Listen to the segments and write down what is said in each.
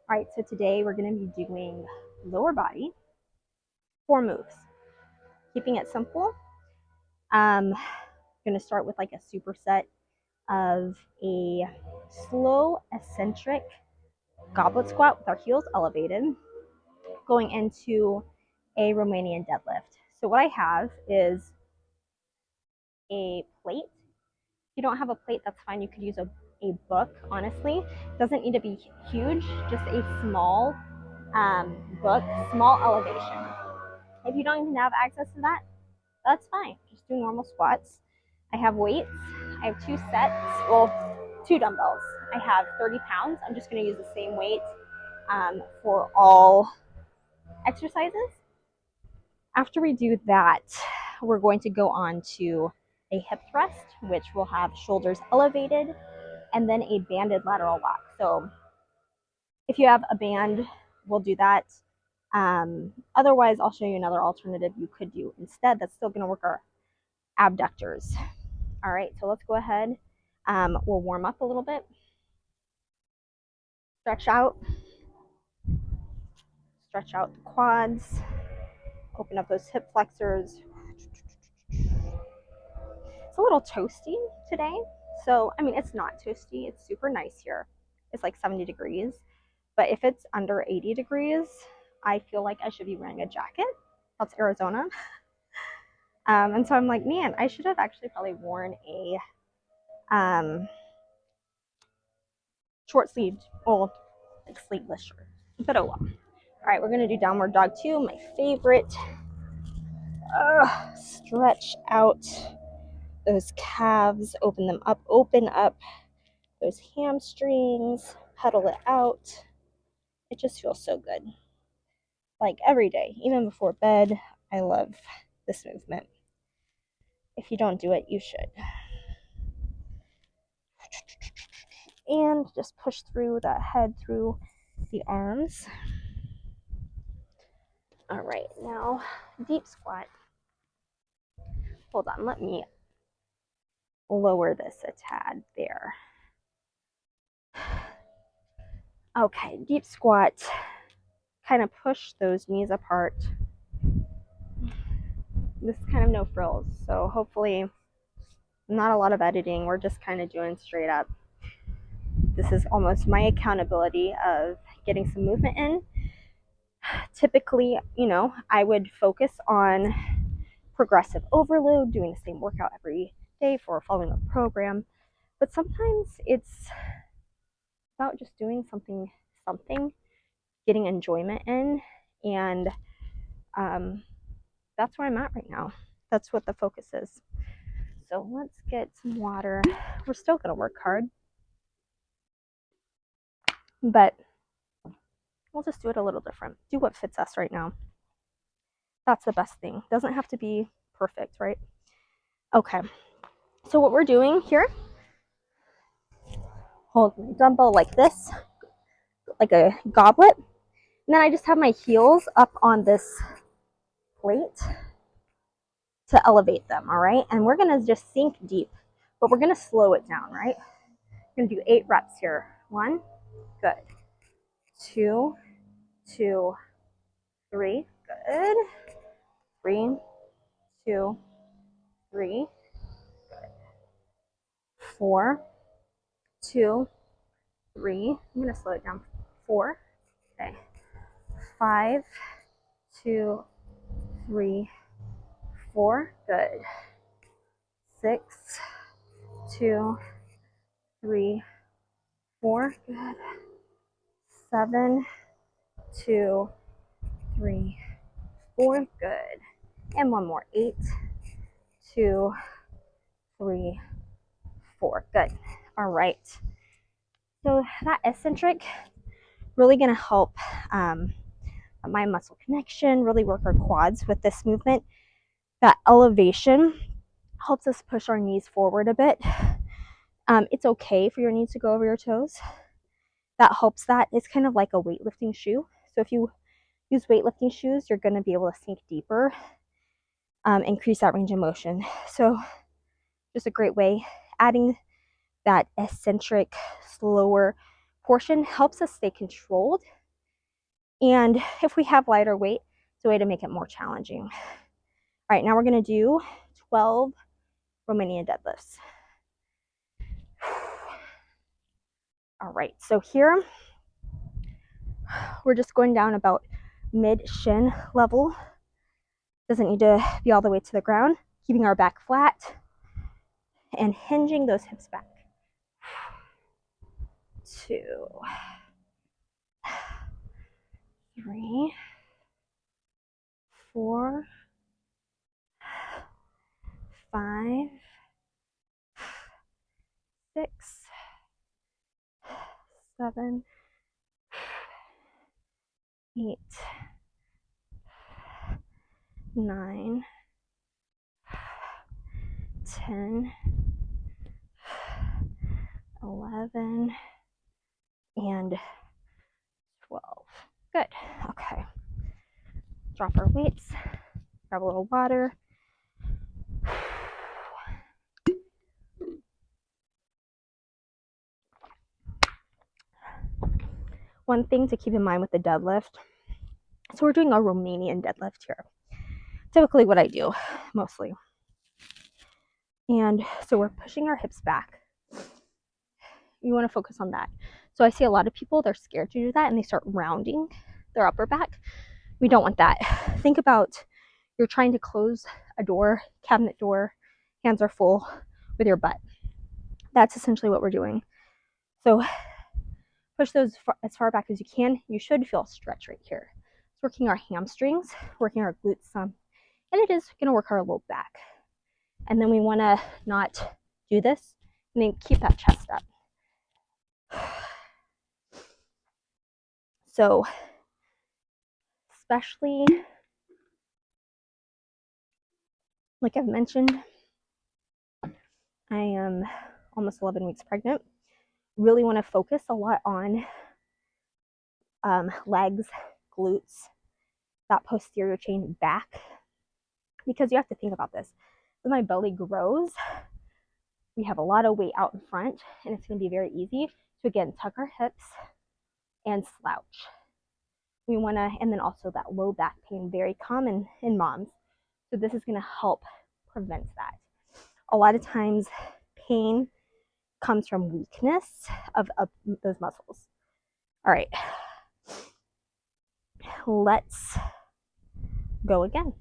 All right, so today we're going to be doing lower body, 4 moves. Keeping it simple. I'm going to start with like a superset of a slow eccentric goblet squat with our heels elevated, going into a Romanian deadlift. So what I have is a plate. If you don't have a plate, that's fine. You could use a book, honestly. It doesn't need to be huge, just a small book, small elevation. If you don't even have access to that, that's fine. Just do normal squats. I have weights. I have 2 sets, well, 2 dumbbells. I have 30 pounds. I'm just going to use the same weight for all exercises. After we do that, we're going to go on to a hip thrust, which will have shoulders elevated, and then a banded lateral lock. So if you have a band, we'll do that. Otherwise, I'll show you another alternative you could do instead that's still going to work our abductors. All right, so let's go ahead. We'll warm up a little bit. Stretch out the quads, open up those hip flexors. It's a little toasty today. So, I mean, it's not toasty. It's super nice here. It's like 70 degrees. But if it's under 80 degrees, I feel like I should be wearing a jacket. That's Arizona. And so I'm like, man, I should have actually probably worn a short sleeved, well, like sleeveless shirt. But oh well. All right, we're gonna do downward dog 2, my favorite. Stretch out those calves, open up those hamstrings, pedal it out. It just feels so good. Like every day, even before bed, I love this movement. If you don't do it, you should. And just push through the head, through the arms. All right, now deep squat. Hold on, let me lower this a tad there. Okay, deep squat. Kind of push those knees apart. This is kind of no frills, so hopefully not a lot of editing. We're just kind of doing straight up. This is almost my accountability of getting some movement in. Typically, I would focus on progressive overload, doing the same workout every day for following a program. But sometimes it's about just doing something, getting enjoyment in, and that's where I'm at right now. That's what the focus is. So let's get some water. We're still gonna work hard, but we'll just do it a little different. Do what fits us right now. That's the best thing. Doesn't have to be perfect, right? Okay. So what we're doing here, hold my dumbbell like this, like a goblet. And then I just have my heels up on this plate to elevate them, all right? And we're gonna just sink deep, but we're gonna slow it down, right? We're gonna do 8 reps here. 1, good. 2, 3, good. 3, 2, 3, good. 4, 2, 3. I'm gonna slow it down. 4, okay. 5, 2, 3, 4, good. 6, 2, 3, 4, good. 7, 2, 3, 4, good. And one more. 8, 2, 3, 4, good. All right. So that eccentric really going to help my muscle connection, really work our quads with this movement. That elevation helps us push our knees forward a bit. It's okay for your knees to go over your toes. That helps that. It's kind of like a weightlifting shoe. So if you use weightlifting shoes, you're going to be able to sink deeper, increase that range of motion. So just a great way, adding that eccentric, slower portion helps us stay controlled. And if we have lighter weight, it's a way to make it more challenging. All right, now we're gonna do 12 Romanian deadlifts. All right, so here, we're just going down about mid shin level. Doesn't need to be all the way to the ground. Keeping our back flat and hinging those hips back. 2, 3, 4, 5, 6, 7, 8, 9, 10, 11, and 12. Good. Okay. Drop our weights. Grab a little water. One thing to keep in mind with the deadlift, so we're doing a Romanian deadlift here. Typically what I do, mostly. And so we're pushing our hips back. You want to focus on that. So I see a lot of people, they're scared to do that and they start rounding their upper back. We don't want that. Think about you're trying to close a door, cabinet door, hands are full with your butt. That's essentially what we're doing. So push those as far back as you can. You should feel a stretch right here. It's working our hamstrings, working our glutes some, and it is going to work our low back. And then we want to not do this and then keep that chest up. So especially, like I've mentioned, I am almost 11 weeks pregnant. Really want to focus a lot on legs, glutes, that posterior chain back, because you have to think about this. As my belly grows, we have a lot of weight out in front, and it's going to be very easy to, again, tuck our hips and slouch. We want to, and then also that low back pain, very common in moms. So this is going to help prevent that. A lot of times pain comes from weakness of those muscles. All right, let's go again.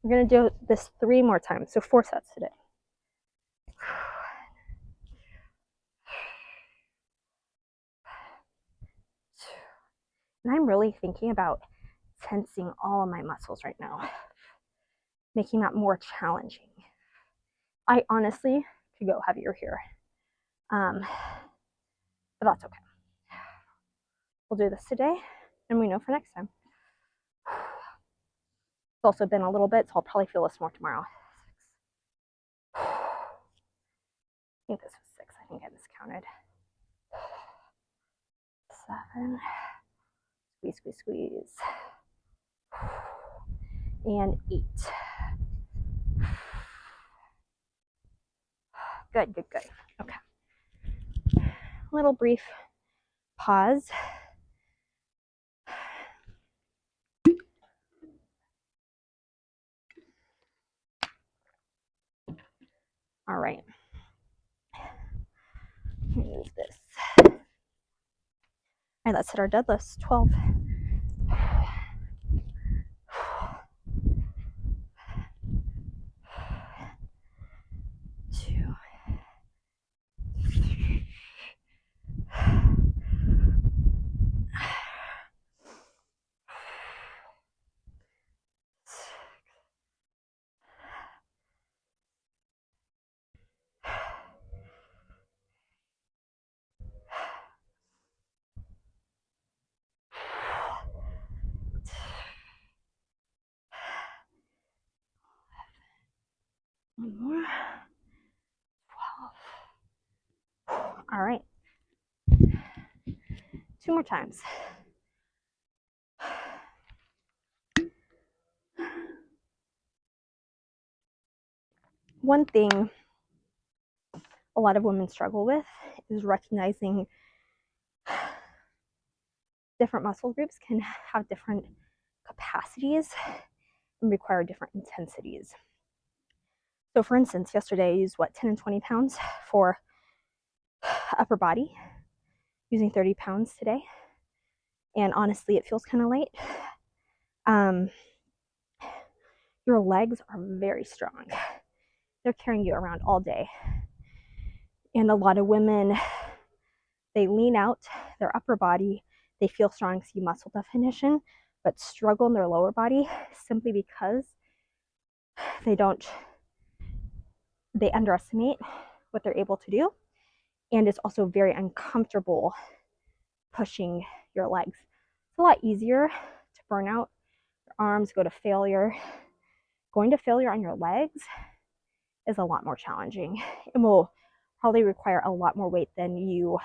We're going to do this 3 more times, so 4 sets today. And I'm really thinking about tensing all of my muscles right now, making that more challenging. I honestly could go heavier here, but that's okay. We'll do this today, and we know for next time. It's also been a little bit, so I'll probably feel this more tomorrow. 6. I think this was 6. I think I miscounted. 7. Squeeze, squeeze, squeeze. And 8. Good, good, good. Okay. Little brief pause. All right. Move this. All right, let's hit our deadlifts. 12. 2. 3. 6. One more. 12. All right. 2 more times. One thing a lot of women struggle with is recognizing different muscle groups can have different capacities and require different intensities. So for instance, yesterday I used 10 and 20 pounds for upper body, using 30 pounds today. And honestly, it feels kind of light. Your legs are very strong. They're carrying you around all day. And a lot of women, they lean out their upper body, they feel strong, see muscle definition, but struggle in their lower body simply because they underestimate what they're able to do. And it's also very uncomfortable pushing your legs. It's a lot easier to burn out your arms, go to failure. Going to failure on your legs is a lot more challenging and will probably require a lot more weight than you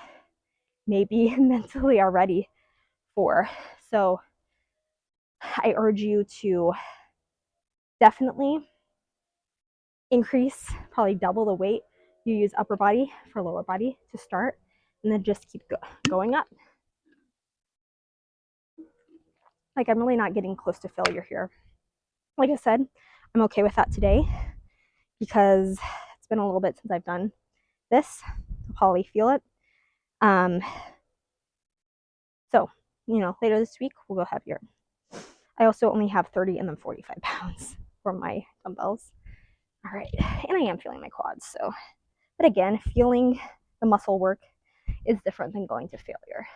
maybe mentally are ready for. So I urge you to definitely increase, probably double the weight you use upper body for lower body to start, and then just keep going up. Like, I'm really not getting close to failure here. Like I said, I'm okay with that today because it's been a little bit since I've done this. I'll probably feel it. So, later this week, we'll go heavier. I also only have 30 and then 45 pounds for my dumbbells. All right, and I am feeling my quads. So, but again, feeling the muscle work is different than going to failure.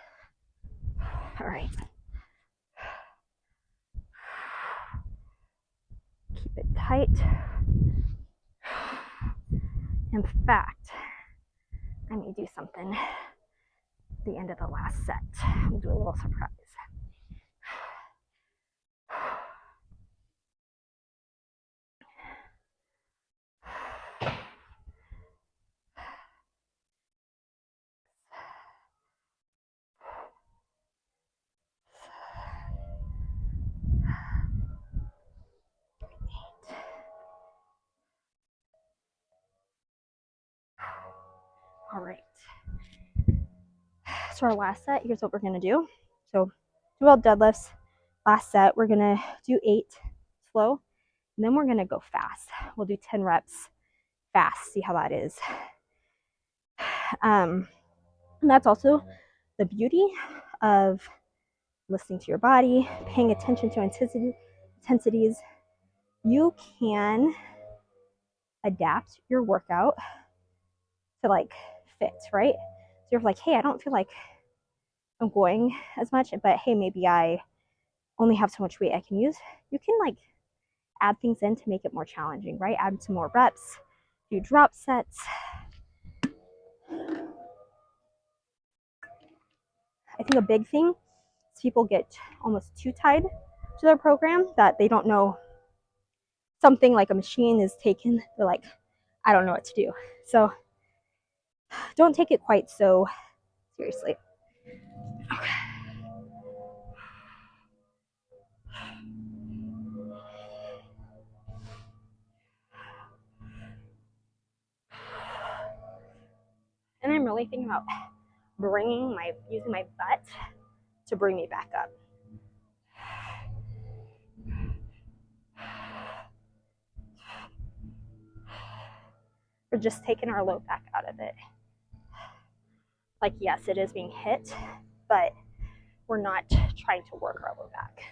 All right. Keep it tight. In fact, I may do something at the end of the last set. We'll do a little surprise. All right. So our last set, here's what we're going to do. So dumbbell deadlifts, last set, we're going to do 8 slow, and then we're going to go fast. We'll do 10 reps fast, see how that is. And that's also the beauty of listening to your body, paying attention to intensities. You can adapt your workout to fit, right? So you're like, hey, I don't feel like I'm going as much, but hey, maybe I only have so much weight I can use. You can add things in to make it more challenging, right? Add some more reps, do drop sets. I think a big thing is people get almost too tied to their program that they don't know something like a machine is taken. They're like, I don't know what to do. So don't take it quite so seriously. Okay. And I'm really thinking about using my butt to bring me back up. We're just taking our low back out of it. Like, yes, it is being hit, but we're not trying to work our low back.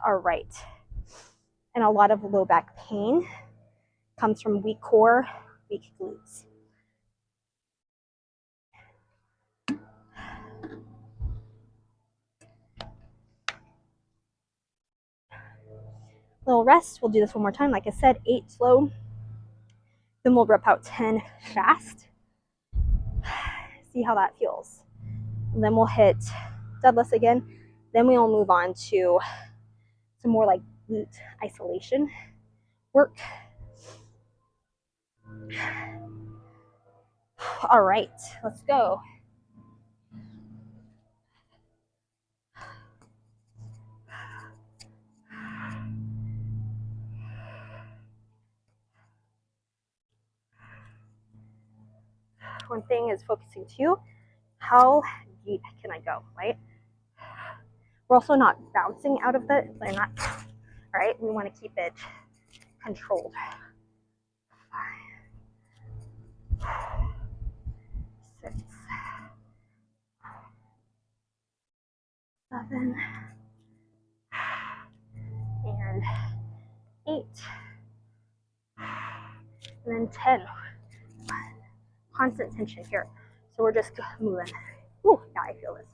All right. And a lot of low back pain comes from weak core, weak glutes. Little rest. We'll do this one more time. Like I said, 8 slow. Then we'll rep out 10 fast. See how that feels. And then we'll hit deadlifts again. Then we'll move on to some more glute isolation work. All right, let's go. one thing is focusing too, how deep can I go, right? We're also not bouncing out of the, they're not, all right? We want to keep it controlled. 5, 6, 7, and 8, and then 10. Constant tension here. So we're just moving. Ooh, yeah, I feel this.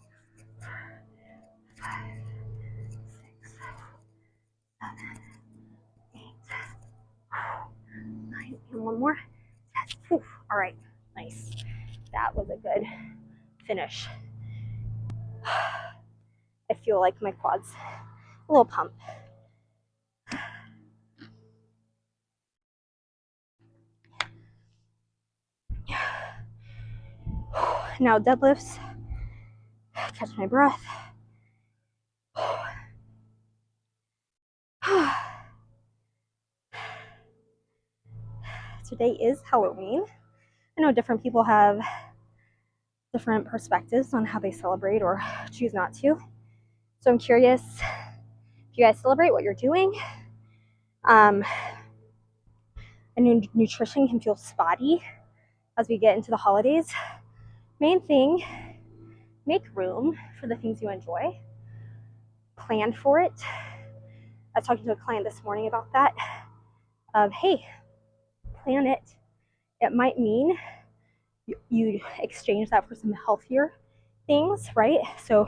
5, 6, 7, 8, 9, and one more. 10. Whew. All right, nice. That was a good finish. I feel like my quads a little pump. Now deadlifts. Catch my breath. Today is Halloween. I know different people have different perspectives on how they celebrate or choose not to. So I'm curious if you guys celebrate, what you're doing. And nutrition can feel spotty as we get into the holidays. Main thing, make room for the things you enjoy. Plan for it. I was talking to a client this morning about that. Hey, plan it. It might mean you exchange that for some healthier things, right? So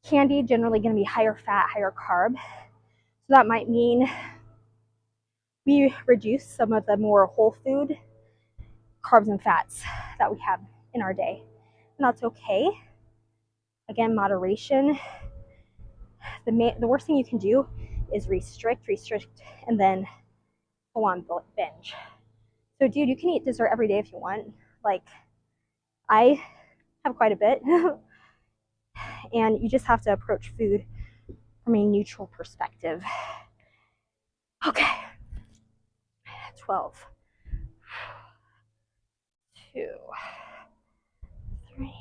candy generally going to be higher fat, higher carb. So that might mean we reduce some of the more whole food carbs and fats that we have in our day. And that's okay. Again, moderation. The worst thing you can do is restrict, and then go on binge. So dude, you can eat dessert every day if you want. Like, I have quite a bit. And you just have to approach food from a neutral perspective. Okay. 12, 2, 3,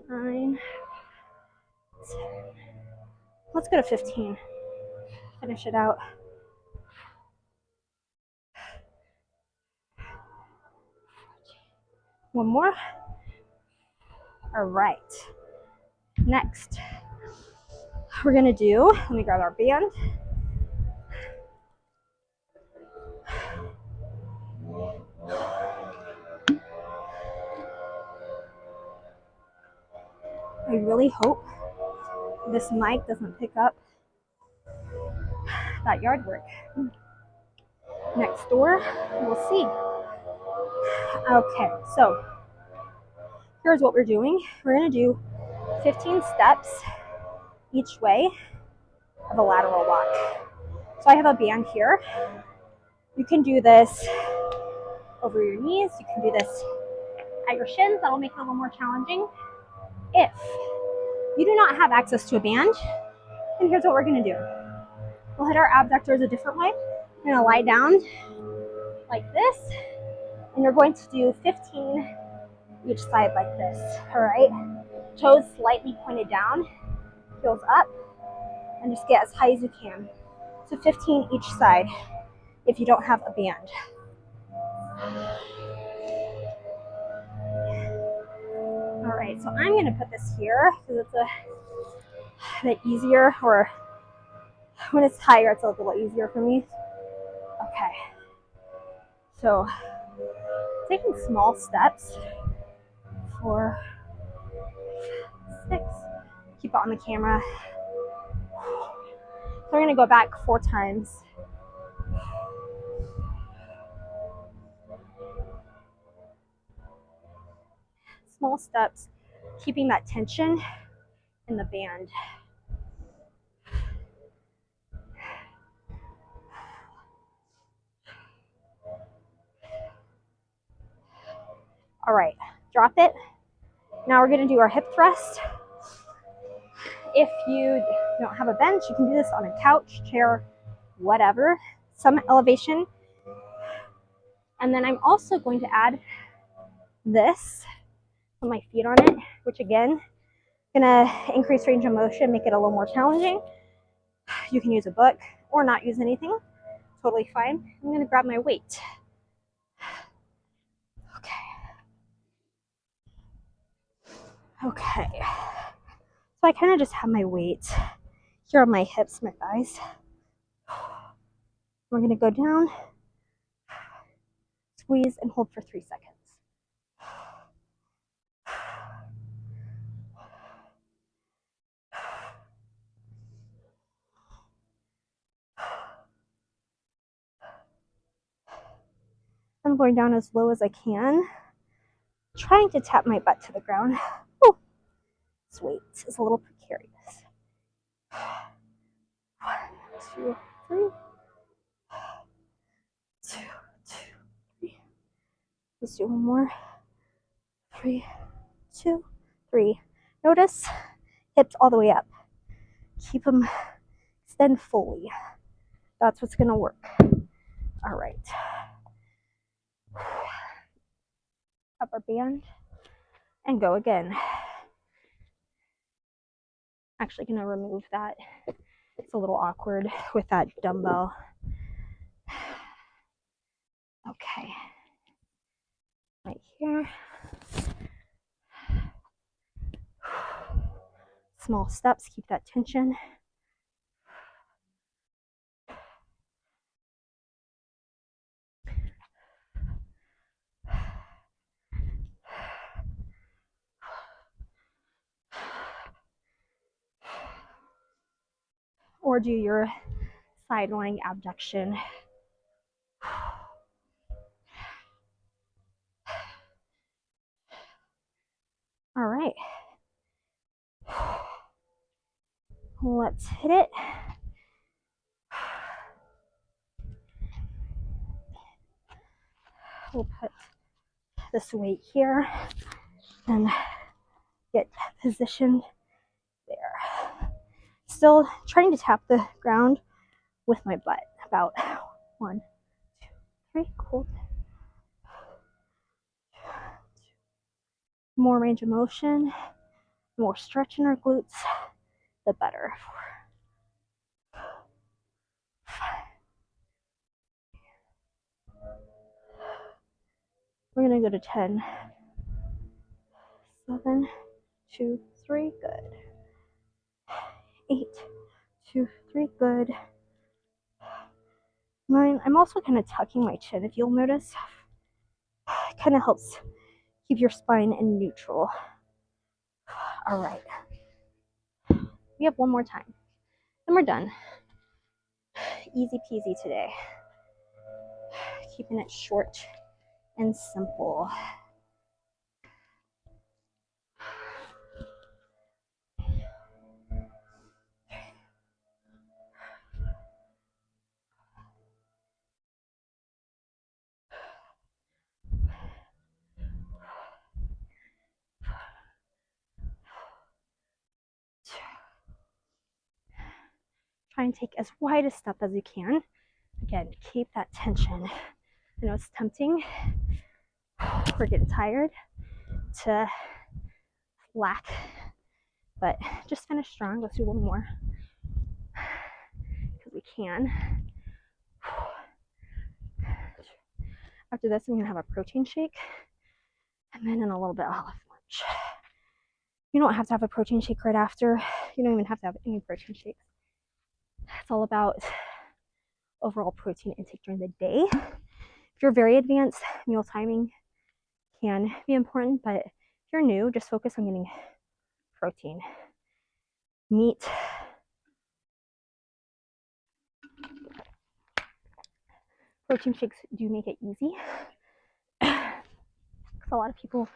9, 10. Let's go to 15. Finish it out. One more. All right. Next, we're gonna do, let me grab our band. I really hope this mic doesn't pick up that yard work. Next door, we'll see. Okay, so here's what we're doing. We're gonna do 15 steps each way of a lateral walk. So I have a band here. You can do this over your knees. You can do this at your shins. That'll make it a little more challenging. If you do not have access to a band, then here's what we're gonna do. We'll hit our abductors a different way. We're gonna lie down like this, and you're going to do 15 each side like this, all right? Toes slightly pointed down, heels up, and just get as high as you can. So 15 each side if you don't have a band. All right, so I'm gonna put this here because it's a bit easier, or when it's higher, it's a little easier for me. Okay, so taking small steps, 4, 6, keep it on the camera. So we're gonna go back 4 times. Small steps, keeping that tension in the band. All right, drop it, Now we're gonna do our hip thrust. If you don't have a bench, you can do this on a couch, chair, whatever, some elevation. And then I'm also going to add this, put my feet on it, which again, gonna increase range of motion, make it a little more challenging. You can use a book or not use anything, totally fine. I'm gonna grab my weight. Okay. So I kind of just have my weight here on my hips, my thighs. We're gonna go down, squeeze, and hold for 3 seconds. I'm going down as low as I can, trying to tap my butt to the ground. Oh, this weight is a little precarious. 1, 2, 3. 2, 2, 3. Let's do one more. 3, 2, 3. Notice hips all the way up. Keep them extend fully. That's what's gonna work. All right. Upper band and go again. Actually gonna remove that. It's a little awkward with that dumbbell. Okay. Right here. Small steps, keep that tension. Or do your side lying abduction. All right. Let's hit it. We'll put this weight here and get positioned there. Still trying to tap the ground with my butt. About 1, 2, 3. Hold. More range of motion, more stretch in our glutes, the better. 4, 5. We're gonna go to 10. 7, 2, 3. Good. 8, 2, 3. Good. 9. I'm also kind of tucking my chin, if you'll notice. It kind of helps keep your spine in neutral. All right. We have one more time. Then we're done. Easy peasy today. Keeping it short and simple. Try and take as wide a step as you can. Again, keep that tension. I know it's tempting. We're getting tired to slack, but just finish strong. Let's do one more because we can. After this, I'm gonna have a protein shake, and then in a little bit, I'll have lunch. You don't have to have a protein shake right after. You don't even have to have any protein shakes. It's all about overall protein intake during the day. If you're very advanced, meal timing can be important, but if you're new, just focus on getting protein. Meat. Protein shakes do make it easy because a lot of people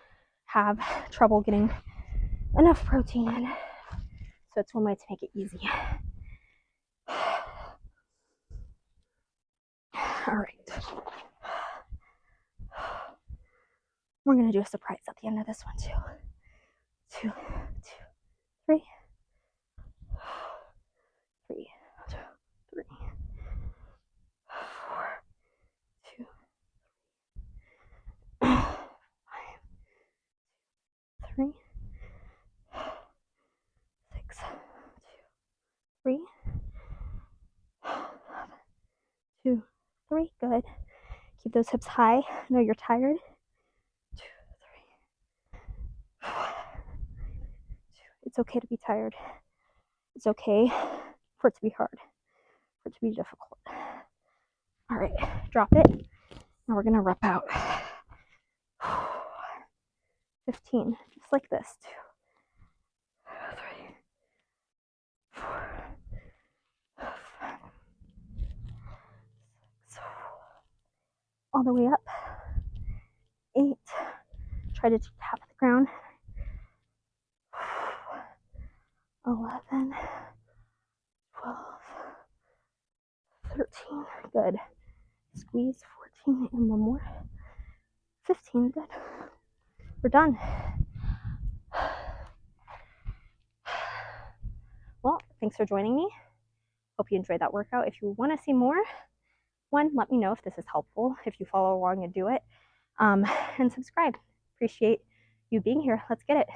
have trouble getting enough protein in. So it's one way to make it easy. All right. We're going to do a surprise at the end of this one too. 2, 2, 3, 3, 3, 4, 2, 5, 3, 6, 2, 3, 2, 3. Good. Keep those hips high. I know you're tired. 2, 3, 4. It's okay to be tired. It's okay for it to be hard, for it to be difficult. All right, drop it. Now we're gonna rep out. 15, just like this. 2, 3, 4, 5, 6, all the way up. 8, try to tap the ground. 11, 12, 13, good. Squeeze. 14, and one more. 15, good. We're done. Well, thanks for joining me. Hope you enjoyed that workout. If you want to see more, let me know if this is helpful, if you follow along and do it, and subscribe. Appreciate you being here. Let's get it.